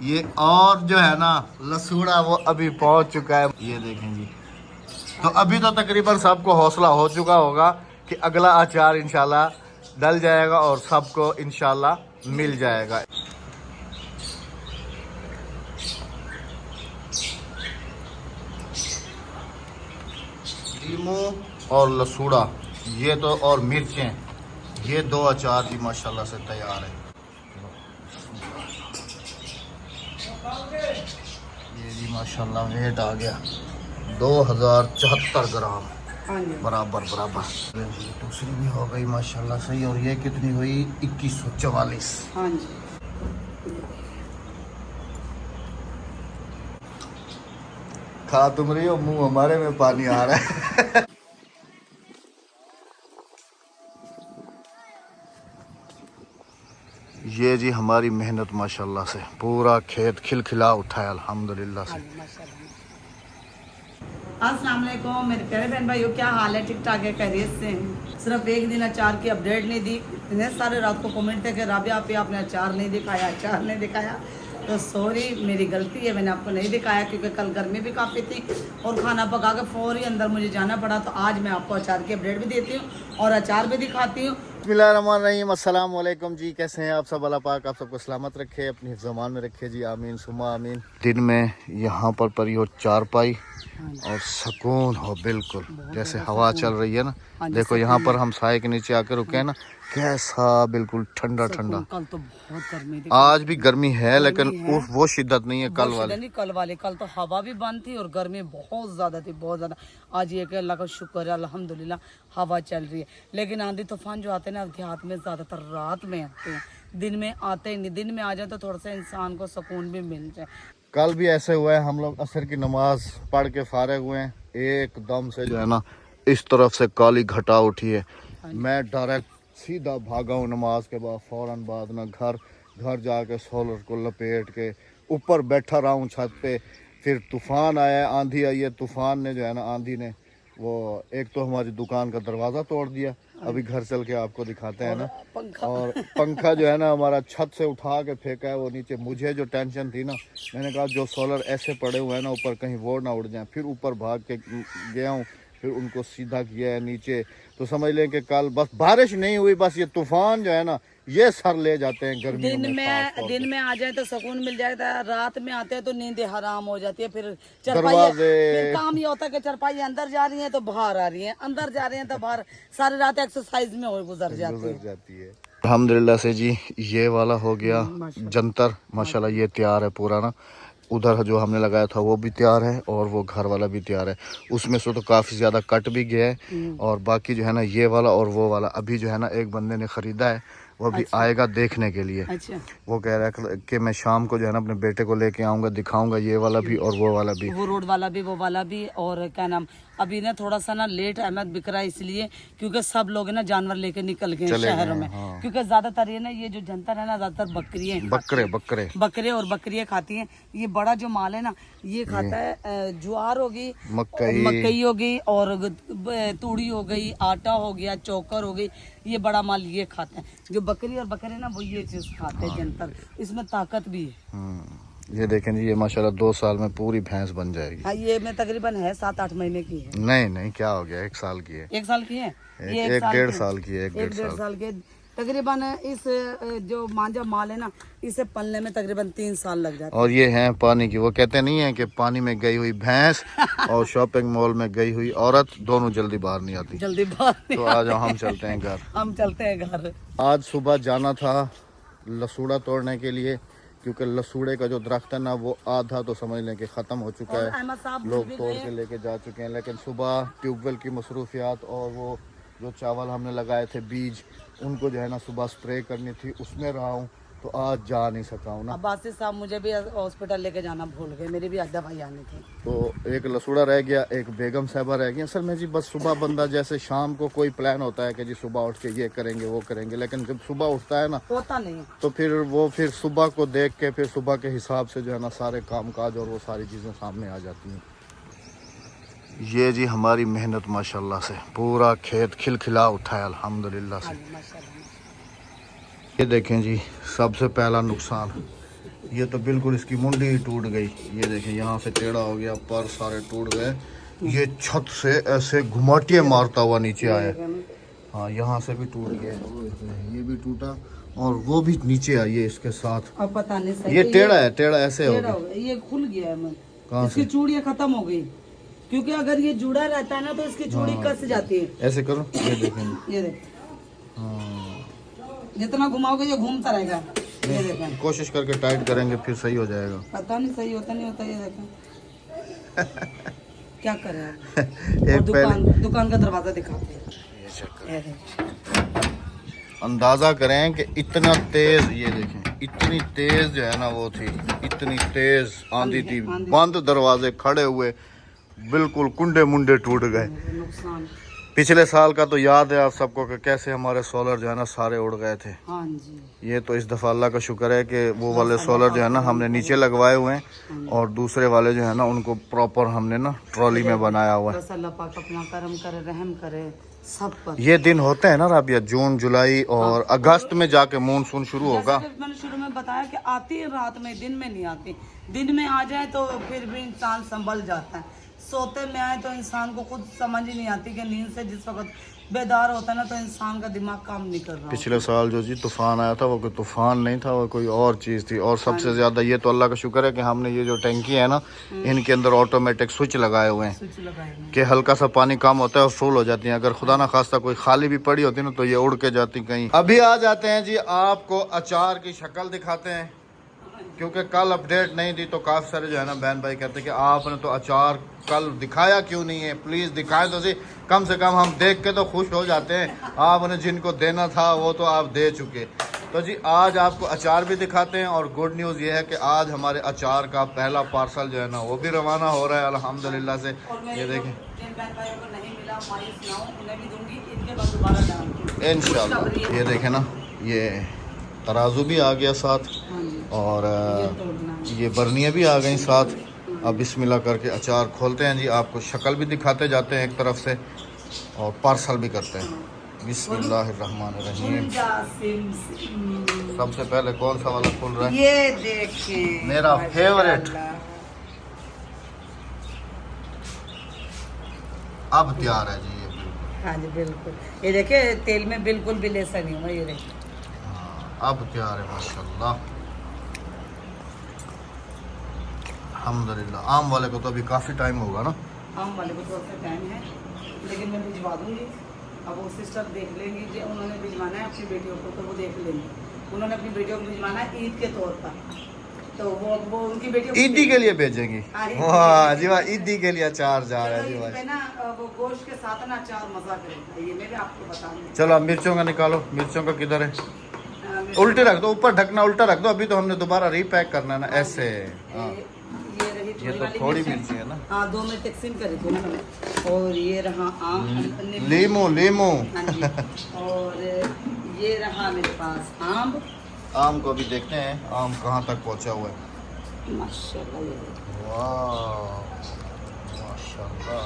ये और जो है ना लसूड़ा वो अभी पहुंच चुका है, ये देखें जी। तो अभी तो तकरीबन सबको हौसला हो चुका होगा कि अगला अचार इंशाल्लाह डल जाएगा और सबको इंशाल्लाह मिल जाएगा। लीमू और लसूड़ा ये तो, और मिर्चें, ये दो अचार जी माशाल्लाह से तैयार है। ये जी माशाल्लाह वेट आ गया 2074 ग्राम बराबर बराबर। दूसरी भी हो गई माशाल्लाह सही। और ये कितनी हुई 2144। हाँ जी। खा तुम रही हो, मुंह हमारे में पानी आ रहा है। ये जी हमारी मेहनत माशाल्लाह से पूरा खेत खिलखिला उठा है अल्हम्दुलिल्लाह से। अस्सलाम वालेकुम मेरे प्यारे बहन भाइयों, क्या हाल है? ठीक ठाक है, खैरियत से हैं? सिर्फ एक दिन अचार की अपडेट नहीं दी। इतने सारे रात को कमेंट थे कि राबिया आप आपने अचार नहीं दिखाया, अचार नहीं दिखाया। तो सॉरी, मेरी गलती है, मैंने आपको नहीं दिखाया क्योंकि कल गर्मी भी काफ़ी थी और खाना पका के फौरी अंदर मुझे जाना पड़ा। तो आज मैं आपको अचार की अपडेट भी देती हूँ और अचार भी दिखाती हूँ। बिस्मिल्लाहिर्रहमानिर्रहीम, अस्सलाम वालेकुम जी। कैसे हैं आप सब? अल्लाह पाक आप सबको सलामत रखे, अपनी ज़मान में रखे जी, आमीन सुमा आमीन। दिन में यहाँ पर परी हो चारपाई और सुकून हो बिल्कुल, जैसे हवा चल रही है ना। देखो यहाँ पर हम साए के नीचे आकर रुके हैं ना, कैसा बिल्कुल ठंडा ठंडा। कल तो बहुत गर्मी थी, आज भी गर्मी है लेकिन वो शिद्दत नहीं है कल वाली। नहीं कल वाले, कल तो हवा भी बंद थी और गर्मी बहुत ज़्यादा थी, बहुत ज़्यादा। आज ये कि अल्लाह का शुक्र है, अल्हम्दुलिल्लाह हवा चल रही है। लेकिन आंधी तूफान जो आते हैं ना देहात में, ज़्यादातर रात में आते हैं, दिन में आते ही नहीं। दिन में आ जाए तो थोड़ा सा इंसान को सुकून भी मिल जाए। कल भी ऐसे हुआ है, हम लोग असर की नमाज पढ़ के फारिग हुए हैं, एकदम से जो है ना इस तरफ से काली घटा उठी है। मैं डायरेक्ट सीधा भागा हूँ नमाज के बाद, फौरन बाद ना घर जाके सोलर को लपेट के ऊपर बैठा रहा हूँ छत पे। फिर तूफ़ान आया, आंधी आई है। तूफ़ान ने जो है ना, आंधी ने वो एक तो हमारी दुकान का दरवाज़ा तोड़ दिया, अभी घर चल के आपको दिखाते हैं ना। और पंखा जो है ना हमारा छत से उठा के फेंका है वो नीचे। मुझे जो टेंशन थी ना, मैंने कहा जो सोलर ऐसे पड़े हुए हैं ना ऊपर, कहीं वो ना उड़ जाएं। फिर ऊपर भाग के गया हूँ, फिर उनको सीधा किया है नीचे। तो समझ लें कि कल बस बारिश नहीं हुई, बस ये तूफान जो है ना ये सर ले जाते हैं गर्मियों में। दिन में आ जाए तो सुकून मिल जाता है, रात में आते हैं तो नींद हराम हो जाती है। फिर चरपाई, फिर काम ये होता है कि चरपाई अंदर जा रही है तो बाहर आ रही है, अंदर जा रही है तो बाहर, सारी रात एक्सरसाइज में हो गुजर जाती है। अल्हम्दुलिल्लाह से जी ये वाला हो गया जंतर माशाल्लाह, ये तैयार है पूरा ना। उधर जो हमने लगाया था वो भी तैयार है और वो घर वाला भी तैयार है। उसमें से तो काफ़ी ज़्यादा कट भी गया है और बाकी जो है ना ये वाला और वो वाला अभी जो है ना एक बंदे ने ख़रीदा है, वो भी आएगा देखने के लिए। वो कह रहा है कि मैं शाम को जो है ना अपने बेटे को लेके आऊँगा, दिखाऊँगा ये वाला भी और वो वाला भी, वो रोड वाला भी, वो वाला भी। और क्या नाम, अभी ना थोड़ा सा ना लेट अहमद बिक रहा है इसलिए क्योंकि सब लोग ना जानवर लेके निकल गए शहरों में। हाँ। क्योंकि ज्यादातर ये ना ये जो जनता है ना ज्यादातर बकरे और बकरियां खाती हैं। ये बड़ा जो माल है ना ये खाता है ज्वार होगी, मकई होगी और तूड़ी हो गई, आटा हो गया, चोकर हो गई, ये बड़ा माल ये खाते हैं। जो बकरी और बकरे ना वो ये चीज खाते हैं जनता, इसमें ताकत भी है। ये देखें जी, ये माशाल्लाह 2 साल में पूरी भैंस बन जाएगी। हाँ, ये में तकरीबन है 7-8 महीने की है। नहीं क्या हो गया, 1 साल की है। 1 साल की है, ये 1.5 साल की है। 1.5 साल के तकरीबन। इस जो मांझा माल है ना इसे पलने में तकरीबन 3 साल लग जाते हैं। और ये है पानी की, वो कहते नहीं है कि पानी में गई हुई भैंस और शॉपिंग मॉल में गई हुई औरत दोनों जल्दी बाहर नहीं आती। तो आज हम चलते हैं घर। हम चलते हैं घर। आज सुबह जाना था लसूड़ा तोड़ने के लिए, क्योंकि लसूड़े का जो दरख्त है ना वो आधा तो समझ लें कि ख़त्म हो चुका है, लोग तोड़ के लेके जा चुके हैं। लेकिन सुबह ट्यूबवेल की मसरूफियात और वो जो चावल हमने लगाए थे बीज, उनको जो है ना सुबह स्प्रे करनी थी, उसमें रहा हूँ तो आज जा नहीं सका हूँ ना। अब बासित साहब मुझे भी हॉस्पिटल लेके जाना भूल गए, मेरी भी आज दवाई आनी थी। तो एक लसूड़ा रह गया, एक बेगम साहबा रह गई। असल में जी बस सुबह बंदा जैसे शाम को कोई प्लान होता है कि जी सुबह उठ के ये करेंगे वो करेंगे, लेकिन जब सुबह उठता है ना होता नहीं, तो फिर सुबह को देख के फिर सुबह के हिसाब से जो है ना सारे काम काज और वो सारी चीज़ें सामने आ जाती हैं। ये जी हमारी मेहनत माशाल्लाह से पूरा खेत खिलखिला उठा है अल्हम्दुलिल्लाह से। ये देखें जी, सबसे पहला नुकसान ये तो बिल्कुल इसकी मुंडी ही टूट गई। ये देखें यहाँ से टेढ़ा हो गया, पर सारे टूट गए। ये छत से ऐसे घुमाटियाँ मारता हुआ नीचे आया। हाँ यहाँ से भी टूट गया, ये भी टूटा और वो भी नीचे आई है इसके साथ। अब पता नहीं सही ये टेढ़ा है, टेढ़ा ऐसे हो टेढ़ा गया। हो गया, ये खुल गया है। कहाँ इसकी चूड़ियाँ खत्म हो गई, क्योंकि अगर ये जुड़ा रहता है ना तो इसकी चूड़ी कस जाती है। ऐसे करो, ये देखें, ये देख, हाँ जितना घुमाओगे ये घूमता रहेगा। ये देखें, कोशिश करके टाइट करेंगे फिर सही हो जाएगा। पता नहीं सही होता नहीं होता। ये देखें क्या करें आप। एक और दुकान का दरवाजा दिखाते हैं। ये देखें, अंदाजा करें कि इतना तेज, ये देखें इतनी तेज जो है ना वो थी, इतनी तेज आंधी थी। बंद दरवाजे खड़े हुए, बिल्कुल कुंडे मुंडे टूट गए। नुकसान। पिछले साल का तो याद है आप सबको कि कैसे हमारे सोलर जो है ना सारे उड़ गए थे। हाँ जी। ये तो इस दफ़ा अल्लाह का शुक्र है कि वो वाले सोलर जो है ना हमने नीचे लगवाए हुए हैं और दूसरे वाले जो है ना उनको प्रॉपर हमने ना ट्रॉली में बनाया हुआ है। बस अल्लाह पाक अपना करम करे, रहम करे सब पर। ये दिन होते हैं ना राबिया, जून जुलाई और अगस्त में जाके मानसून शुरू होगा। जैसे कि मैंने शुरू में बताया कि आती है रात में, दिन में नहीं आती। दिन में आ जाए तो फिर भी इंसान संभल जाता है। सोते में आए तो इंसान को खुद समझ ही नहीं आती कि नींद से जिस वक्त बेदार होता है ना तो इंसान का दिमाग काम नहीं कर रहा। पिछले साल जो जी तूफान आया था वो कोई तूफान नहीं था, वो कोई और चीज़ थी। और सबसे ज़्यादा ये तो अल्लाह का शुक्र है कि हमने ये जो टैंकी है ना इनके अंदर ऑटोमेटिक स्विच लगाए हुए हैं कि हल्का सा पानी कम होता है और फुल हो जाती है। अगर खुदा ना खास्ता कोई खाली भी पड़ी होती ना तो ये उड़ के जाती कहीं। अभी आ जाते हैं जी, आपको अचार की शक्ल दिखाते हैं, क्योंकि कल अपडेट नहीं दी तो काफ़ी सारे जो है ना बहन भाई कहते हैं कि आपने तो अचार कल दिखाया क्यों नहीं है, प्लीज़ दिखाएं तो सही, कम से कम हम देख के तो खुश हो जाते हैं। आपने जिनको देना था वो तो आप दे चुके। तो जी आज आपको अचार भी दिखाते हैं और गुड न्यूज़ ये है कि आज हमारे अचार का पहला पार्सल जो है ना वो भी रवाना हो रहा है अल्हम्दुलिल्लाह से। ये देखें इंशाल्लाह। ये देखें ना, ये तराजू भी आ गया साथ और ये बर्नियाँ भी आ गई साथ। अब बिस्मिल्लाह करके अचार खोलते हैं जी, आपको शक्ल भी दिखाते जाते हैं एक तरफ से और पार्सल भी करते हैं। बिस्मिल्लाहिर्रहमानिर्रहीम। सबसे पहले कौन सा वाला खुल रहा है? ये देखें मेरा फेवरेट। अब तैयार है जी ये बिल्कुल। हाँ जी बिल्कुल। ये देखिए तेल में बिल्कुल भी लेसा नहीं हुआ। ये देखिए अब तैयार है माशाल्लाह अल्हम्दुलिल्लाह। आम वाले को तो अभी काफ़ी टाइम होगा ना? आम वाले को तो अपना टाइम है, लेकिन मैं भिजवा दूंगी। अब वो सिस्टर देख लेंगी जो उन्होंने भिजवाना है अपनी बेटियों को, तो वो देख लेंगे। उन्होंने अपनी बेटियों को भिजवाना है ईद के तौर पर, तो वो उनकी बेटियों ईदी के लिए भेजेंगी। वाह जी वाह, ईदी के लिए अचार जा रहा है जी भाई। ना वो गोश्त के साथ ना अचार मजा करेगा, ये मैं भी आपको बता दूँ। चलो अब मिर्चों का निकालो, मिर्चों का किधर है? उल्टे रख दो, ऊपर ढकना उल्टा रख दो, अभी तो हमने दोबारा रीपैक करना है ना ऐसे। हाँ ये तो थोड़ी मिर्ची है ना। हाँ 2 में तकसीम करी थी ना मैंने। और ये रहा आम, लीमू लीमू। हाँ जी। और ये रहा मेरे पास आम। आम को भी देखते हैं आम कहाँ तक पहुँचा हुआ है। माशाल्लाह वाह माशाल्लाह।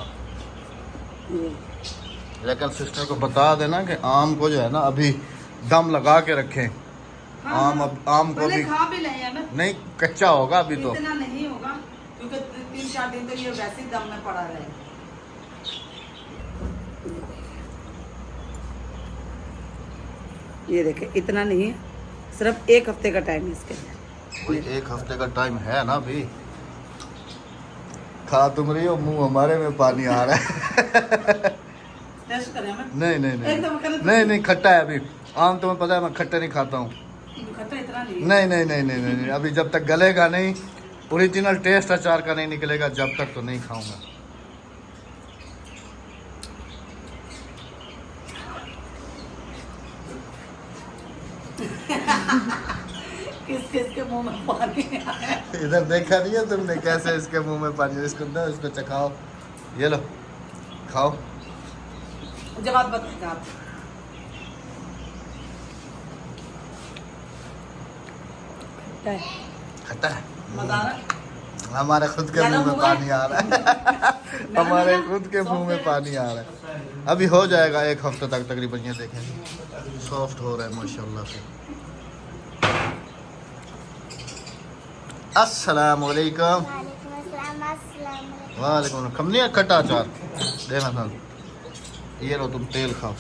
लेकिन सिस्टर को बता देना कि आम को जो है ना अभी दम लगा के रखें। हाँ, आम को भी खा भी नहीं कच्चा होगा अभी तो। इतना नहीं होगा क्योंकि 3-4 दिन तो ये वैसे ही दम में पड़ा रहेगा। ये देखे इतना नहीं है, सिर्फ 1 हफ्ते का टाइम है इसके अंदर। कोई 1 हफ्ते का टाइम है ना अभी। खा तुम रही हो, मुंह हमारे में पानी आ रहा है। टेस्ट करें हमें? नहीं खट्टा है अभी। आम तुम्हें पता है मैं खट्टे नहीं खाता हूँ। खट्टा इतना नहीं। नहीं अभी जब तक गलेगा नहीं, ओरिजिनल टेस्ट अचार का नहीं निकलेगा जब तक तो नहीं खाऊंगा। किस के मुंह में पानी आया? इधर देखा नहीं है तुमने कैसे इसके मुंह में पानी? इसको दो, इसको चखाओ, ये लो खाओ। जवाब बताएगा आप। खट्टा है। मजा आ रहा है? हमारे खुद के मुंह में पानी आ रहा है। हमारे खुद के मुंह में पानी आ रहा है। अभी हो जाएगा 1 हफ्ते तक तकरीबन। ये देखें सॉफ्ट हो रहा है माशाल्लाह से। अस्सलाम वालेकुम। वालेकुम। कम नहीं है खट्टा अचार देना था। ये लो तुम तेल खाओ।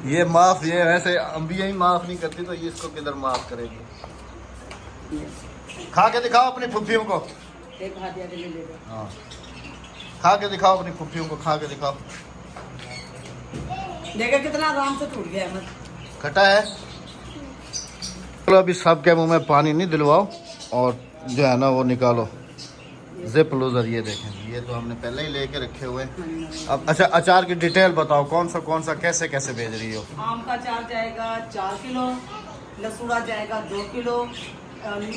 ये माफ, ये वैसे अम्बिया ही माफ नहीं करती तो ये इसको किधर माफ करेगी। खा के दिखाओ अपनी फुफ्फियों को। एक हाथ आगे ले ले। हाँ, खा के दिखाओ अपनी फुफ्फियों को, खा के दिखाओ। देखा कितना आराम से टूट गया अहमद। खट्टा है। चलो अभी सबके मुंह में पानी नहीं दिलवाओ और जो है ना वो निकालो जिप लूजर। ये देखें, ये तो हमने पहले ही लेके रखे हुए हैं। अब अच्छा, अचार की डिटेल बताओ, कौन सा कैसे कैसे भेज रही हो? आम का अचार जाएगा 4 किलो, लसूड़ा जाएगा 2 किलो,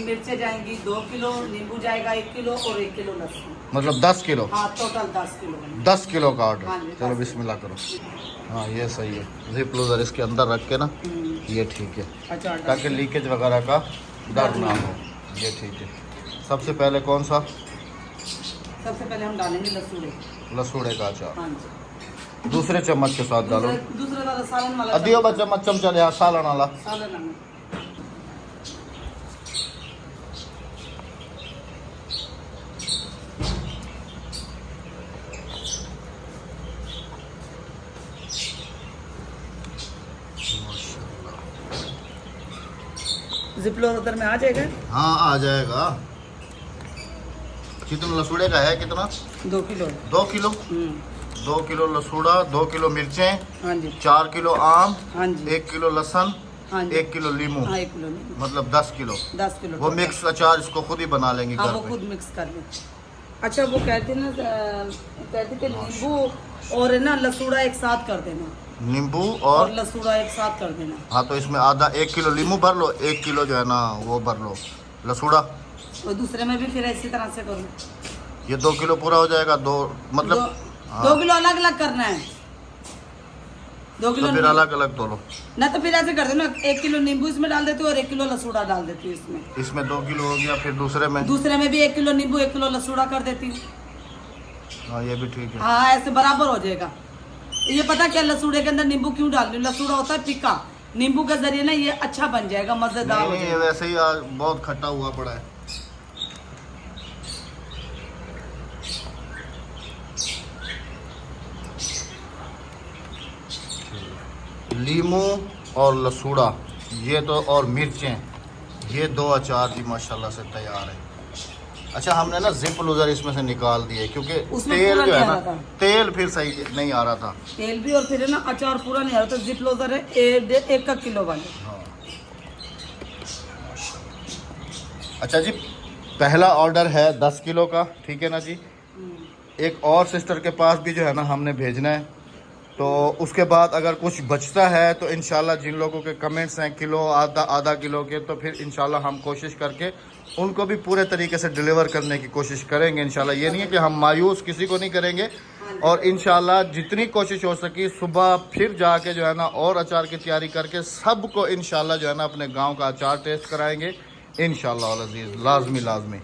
मिर्चें जाएंगी 2 किलो, नींबू जाएगा 1 किलो और 1 किलो लहसुन। मतलब 10 किलो? हाँ, टोटल 10 किलो। 10 किलो का ऑर्डर। हाँ जी, चलो बिस्मिल्लाह करो। हाँ ये सही है। जिप लूजर इसके अंदर रख के ना, ये ठीक है, अचार ताकि लीकेज वगैरह का डर ना हो। ये ठीक है। सबसे पहले कौन सा? सबसे पहले हम डालेंगे लसूड़े। लसूड़े का अचार। हाँ जी। दूसरे चम्मच के साथ डालो। दूसरे वाला सालन वाला। अदियो चम्मच चमचा लिया सालन वाला। सालन में जिपलो उधर में आ जाएगा। हाँ आ जाएगा। कितना लसूड़े का है? कितना? 2 किलो। 2 किलो। 2 किलो लसूड़ा, 2 किलो मिर्चें, हाँ जी। 4 किलो आम, हाँ जी। 1 किलो लहसुन, हाँ जी। 1 किलो लीमू। हाँ, 1 किलो नहीं, मतलब 10 किलो। 10 किलो वो मिक्स अचार इसको खुद ही बना लेंगे हाँ, घर वो पे। खुद मिक्स कर लें। अच्छा, वो कहते ना, कहते थे नींबू और है ना लसूड़ा एक साथ कर देना। नींबू और और लसूड़ा एक साथ कर देना। हाँ, तो इसमें आधा 1 किलो लीमू भर लो, 1 किलो जो है ना वो भर लो लसूड़ा। और दूसरे में भी फिर इसी तरह से करूँ। ये 2 किलो पूरा हो जाएगा। दो मतलब 2 किलो अलग अलग करना है। 2 किलो तो फिर अलग अलग तोलो ना, तो फिर ऐसे कर देना, 1 किलो नींबू इसमें डाल देती हूँ और 1 किलो लसूड़ा डाल देती हूँ इसमें। इसमें 2 किलो हो गया। फिर दूसरे में भी 1 किलो नींबू 1 किलो लसूड़ा कर देती हूँ। हाँ ये भी ठीक है। हाँ, ऐसे बराबर हो जाएगा। ये पता क्या, लसूड़े के अंदर नींबू क्यों डाल रही हूँ? लसूड़ा होता है फिक्का, नींबू के जरिए ना ये अच्छा बन जाएगा, मजेदार हो नहीं, ये जाएगा। वैसे ही आज बहुत खट्टा हुआ पड़ा है। लीमू और लसूड़ा ये तो, और मिर्चें, ये 2 अचार जी माशाल्लाह से तैयार है। अच्छा, हमने ना जिप लूजर इसमें से निकाल दिए क्योंकि उसमें तेल पूरा जो है नहीं ना, आ रहा था। तेल फिर सही नहीं आ रहा था। तेल भी, और फिर है ना अचार पूरा नहीं आ रहा था। जिप लोजर है 1 किलो वाले। हाँ। अच्छा जी, पहला ऑर्डर है 10 किलो का, ठीक है ना जी। एक और सिस्टर के पास भी जो है ना हमने भेजना है, तो उसके बाद अगर कुछ बचता है तो इंशाल्लाह जिन लोगों के कमेंट्स हैं किलो आधा किलो के, तो फिर इंशाल्लाह हम कोशिश करके उनको भी पूरे तरीके से डिलीवर करने की कोशिश करेंगे इंशाल्लाह। ये नहीं है कि हम मायूस किसी को नहीं करेंगे, और इंशाल्लाह जितनी कोशिश हो सकी सुबह फिर जाके जो है ना और अचार की तैयारी करके सबको इंशाल्लाह जो है ना अपने गाँव का अचार टेस्ट कराएँगे इंशाल्लाह अज़ीज़। लाजमी।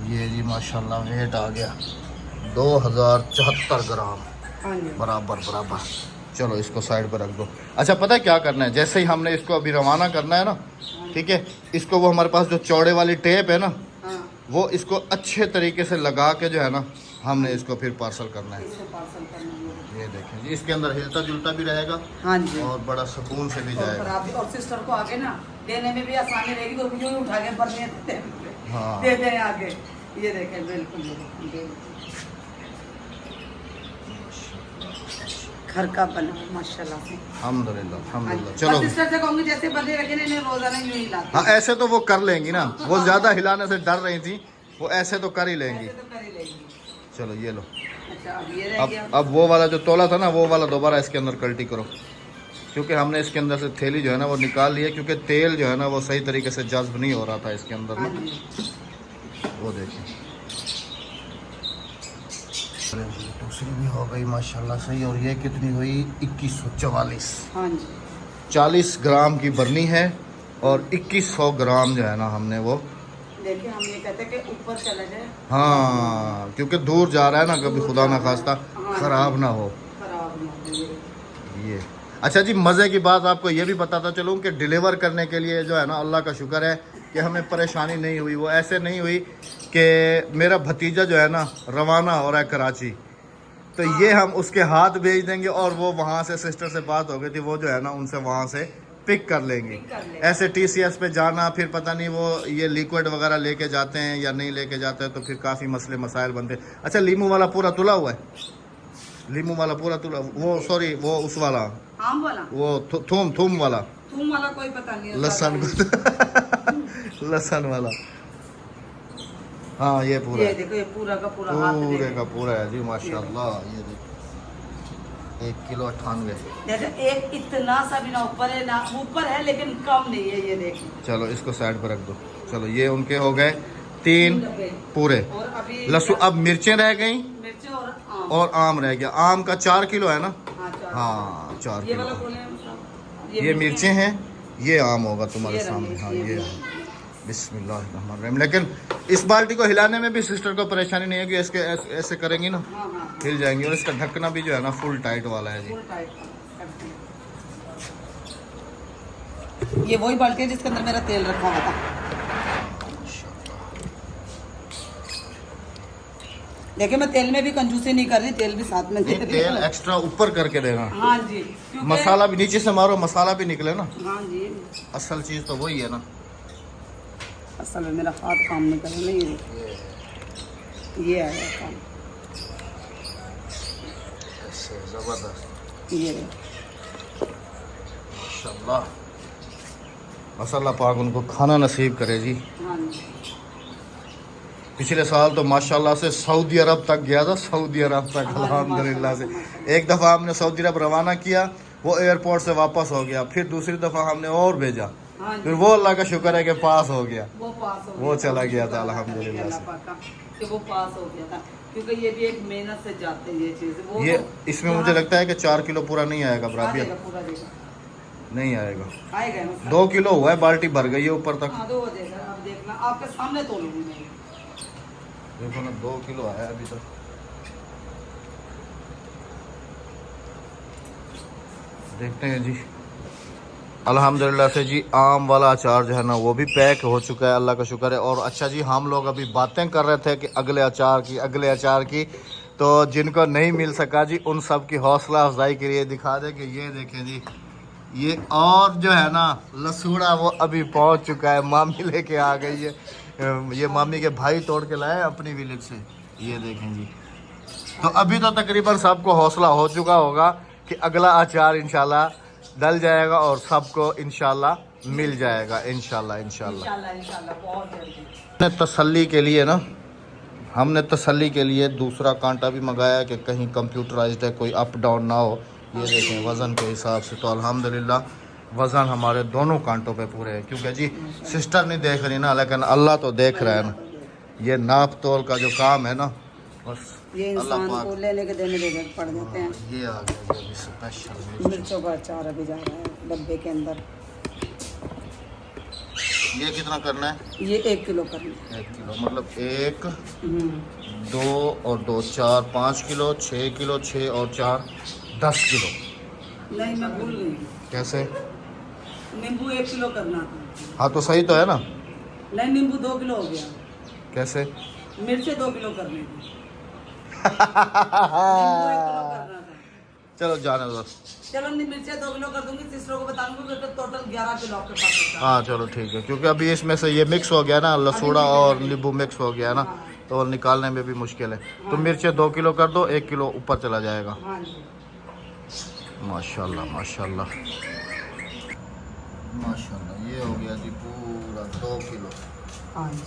ये जी माशाल्लाह वेट आ गया 2074 ग्राम बराबर। चलो इसको साइड पर रख दो। अच्छा, पता है क्या करना है? जैसे ही हमने इसको अभी रवाना करना है ना, ठीक है, इसको वो हमारे पास जो चौड़े वाली टेप है ना, वो इसको अच्छे तरीके से लगा के जो है ना हमने इसको फिर पार्सल करना है। ये देखें जी, इसके अंदर हिलता जुलता भी रहेगा। हाँ जी, और बड़ा सुकून से भी जाएगा। और सिस्टर को आगे ना देने में भी आसानी रहेगी, तो यूं ही उठा के पर हाँ। दे दें आगे। ये देखें, बिल्कुल घर का बना माशाल्लाह से। अल्हम्दुलिल्लाह। चलो सिस्टर से कहूँगी जैसे बंदे रखे ने रोजाना यूं ही लाते। हाँ, ऐसे तो वो कर लेंगी ना, वो ज्यादा हिलाने से डर रही थी, वो ऐसे तो कर ही लेंगी। चलो ये लो। अच्छा, अब ये रह गया। अब वो वाला जो तोला था ना, वो वाला दोबारा इसके अंदर कल्टी करो, क्योंकि हमने इसके अंदर से थैली जो है ना वो निकाल ली है, क्योंकि तेल जो है ना वो सही तरीके से जज्ब नहीं हो रहा था इसके अंदर ना। वो देखिए, दूसरी भी हो गई माशाल्लाह सही। और ये कितनी हुई? 2144। हाँ जी, 40 ग्राम की भरनी है और 2100 ग्राम जो है ना हमने वो। देखिए, हम ये कहते हैं कि ऊपर चला जाए। हाँ, क्योंकि दूर जा रहा है ना, कभी खुदा ना खास्ता खराब ना हो। खराब ना हो। ये अच्छा जी, मज़े की बात आपको ये भी बताता चलूँ कि डिलीवर करने के लिए जो है ना, अल्लाह का शुक्र है कि हमें परेशानी नहीं हुई। वो ऐसे नहीं हुई कि मेरा भतीजा जो है ना रवाना हो रहा है कराची, तो ये हम उसके हाथ भेज देंगे और वो वहाँ से, सिस्टर से बात हो गई थी, वो जो है ना उनसे वहाँ से पिक कर लेंगे। ऐसे TCS पे जाना, फिर पता नहीं वो ये लिक्विड वगैरह लेके जाते हैं या नहीं लेके जाते हैं, तो फिर काफ़ी मसले मसाइल बनते हैं। अच्छा, लीमू वाला पूरा तुला हुआ है? लीमू वाला पूरा तुला, वो सॉरी वो उस वाला, आम वाला, वो थूम वाला, थूम वाला कोई पता नहीं है, लहसन लहसन वाला। हाँ ये पूरा, ये देखो, ये पूरा का पूरा हाथ पूरे का पूरा है जी, माशाल्लाह। ये देखो 1 किलो 98। देखो, एक इतना सा भी ना ऊपर है ना ऊपर है, लेकिन कम नहीं है, ये देखिए। चलो इसको साइड पर रख दो। चलो ये उनके हो गए 3 पूरे। और अभी लहसुन, अब मिर्चें रह गई मिर्ची और और आम रह गया। आम का 4 किलो है ना? हाँ, 4 ये वाला किलो। बोले हैं मतलब, ये मिर्चें हैं, ये आम होगा तुम्हारे सामने। हाँ ये बिस्मिल्लाहिर्रहमानिर्रहीम। लेकिन इस बाल्टी को हिलाने में भी सिस्टर को परेशानी नहीं है कि इसके ऐसे करेंगी ना, हिल जाएंगी। और इसका ढक्कना भी जो है ना फुल टाइट वाला है जी। ये वही बाल्टी है जिसके अंदर मेरा तेल रखा हुआ था। देखिए, मैं तेल में भी कंजूसी नहीं कर रही, तेल भी साथ में दे रही हूं। तेल एक्स्ट्रा ऊपर करके देना। हाँ जी, मसाला भी नीचे से मारो, मसाला भी निकले ना। हाँ जी, असल चीज तो वही है ना। असल में मेरा हाथ काम नहीं कर रहा। ये आया काम, ऐसे जबरदस्त। ये माशाल्लाह, मसाला पाक उनको खाना नसीब करे जी। हाँ जी। पिछले साल तो माशाल्लाह से सऊदी अरब तक गया था, सऊदी अरब तक अल्हम्दुलिल्लाह से। एक दफ़ा हमने सऊदी अरब रवाना किया, वो एयरपोर्ट से वापस हो गया। फिर दूसरी दफ़ा हमने और भेजा, फिर वो अल्लाह का शुक्र है कि पास हो गया, वो चला गया था अल्हम्दुलिल्लाह से, कि वो पास हो गया था। क्योंकि ये भी एक मेहनत से जाते हैं ये चीज़। ये इसमें मुझे लगता है कि 4 किलो पूरा नहीं आएगा बराबर, पूरा देगा, नहीं आएगा। आएगा 2 किलो हुआ है, बाल्टी भर गई है ऊपर तक। हाँ, 2 देगा। अब देखना, आपके सामने तोलूंगी मैं। देखो ना 2 किलो आया अभी तक। देखते हैं जी। अल्हम्दुलिल्लाह से जी आम वाला अचार जो है ना वो भी पैक हो चुका है, अल्लाह का शुक्र है। और अच्छा जी, हम लोग अभी बातें कर रहे थे कि अगले अचार की, तो जिनको नहीं मिल सका जी उन सब की हौसला अफजाई के लिए दिखा दे कि ये देखें जी, ये और जो है ना लसूड़ा वो अभी पहुंच चुका है। मामी लेके आ गई है, ये मामी के भाई तोड़ के लाए अपनी विलेज से। ये देखें जी, तो अभी तो तकरीबन सबको हौसला हो चुका होगा कि अगला अचार इंशाल्लाह डल जाएगा और सबको इंशाल्लाह मिल जाएगा। इंशाल्लाह बहुत जल्दी। तसल्ली के लिए ना, हमने तसल्ली के लिए दूसरा कांटा भी मंगाया कि कहीं कंप्यूटराइज्ड है, कोई अप डाउन ना हो। ये देखें वज़न के हिसाब से तो अल्हम्दुलिल्लाह वज़न हमारे दोनों कांटों पे पूरे हैं। क्योंकि जी सिस्टर नहीं देख रही ना, लेकिन अल्लाह तो देख रहा है ना। ये नाप तोल का जो काम है ना, बस ये इंसान को लेने के देने देने पड़ जाते हैं। ये आ गया ये स्पेशल मिर्चों का अचार अभी जा रहा है डब्बे के अंदर। ये कितना करना है? ये 1 किलो करना है। 1 किलो मतलब 1 2 और 2 4 5 किलो, 6 किलो, 6 और 4 10 किलो। नहीं, मैं भूल गई। कैसे? नींबू 1 किलो करना था। हाँ तो सही तो है ना। नहीं, नींबू 2 किलो हो गया। कैसे? मिर्चे 2 किलो करनी थी। चलो जाने दो। चलो मिर्चे 2 किलो कर दूंगी, तीसरों को बताऊंगी तो टोटल 11 किलो आपके पास होगा। हाँ चलो ठीक है, क्योंकि अभी इसमें से ये मिक्स हो गया ना, लसूड़ा और नींबू मिक्स हो गया ना, तो निकालने में भी मुश्किल है। तो मिर्चे 2 किलो कर दो, 1 किलो ऊपर चला जाएगा। हाँ जी। माशाल्लाह माशाल्लाह माशाल्लाह, ये हो गया जी पूरा 2 किलो। हाँ जी।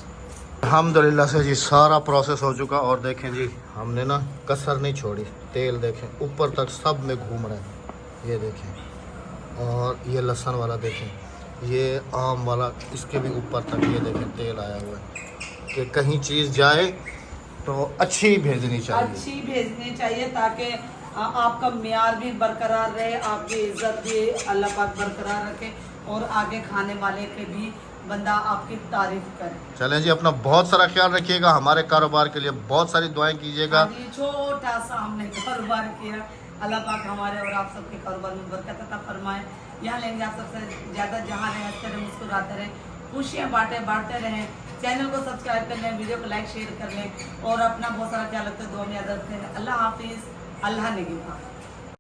अल्हम्दुलिल्लाह से जी सारा प्रोसेस हो चुका। और देखें जी, हमने ना कसर नहीं छोड़ी, तेल देखें ऊपर तक सब में घूम रहा है। ये देखें, और ये लहसुन वाला देखें, ये आम वाला, इसके भी ऊपर तक ये देखें तेल आया हुआ है। कि कहीं चीज़ जाए तो अच्छी भेजनी चाहिए, अच्छी भेजनी चाहिए ताकि आपका म्यार भी बरकरार रहे, आपकी इज्जत भी अल्लाह पाक बरकरार रखे और आगे खाने वाले के भी बंदा आपकी तारीफ करे। चलें जी, अपना बहुत सारा ख्याल रखिएगा, हमारे कारोबार के लिए बहुत सारी दुआएं कीजिएगा। छोटा सा हमने कारोबार किया, अल्लाह पाक हमारे और आप सबके कारोबार में बरकत अता फरमाए। यहाँ लेंगे आप सबसे ज़्यादा, जहाँ रहें हंसते रहें, मुस्कुराते रहें, खुशियाँ बांटते रहें। चैनल को सब्सक्राइब कर लें, वीडियो को लाइक शेयर कर लें और अपना बहुत सारा ख्याल रखते दुआ में याद रखते हैं। अल्लाह हाफिज़, अल्लाह निगहबान।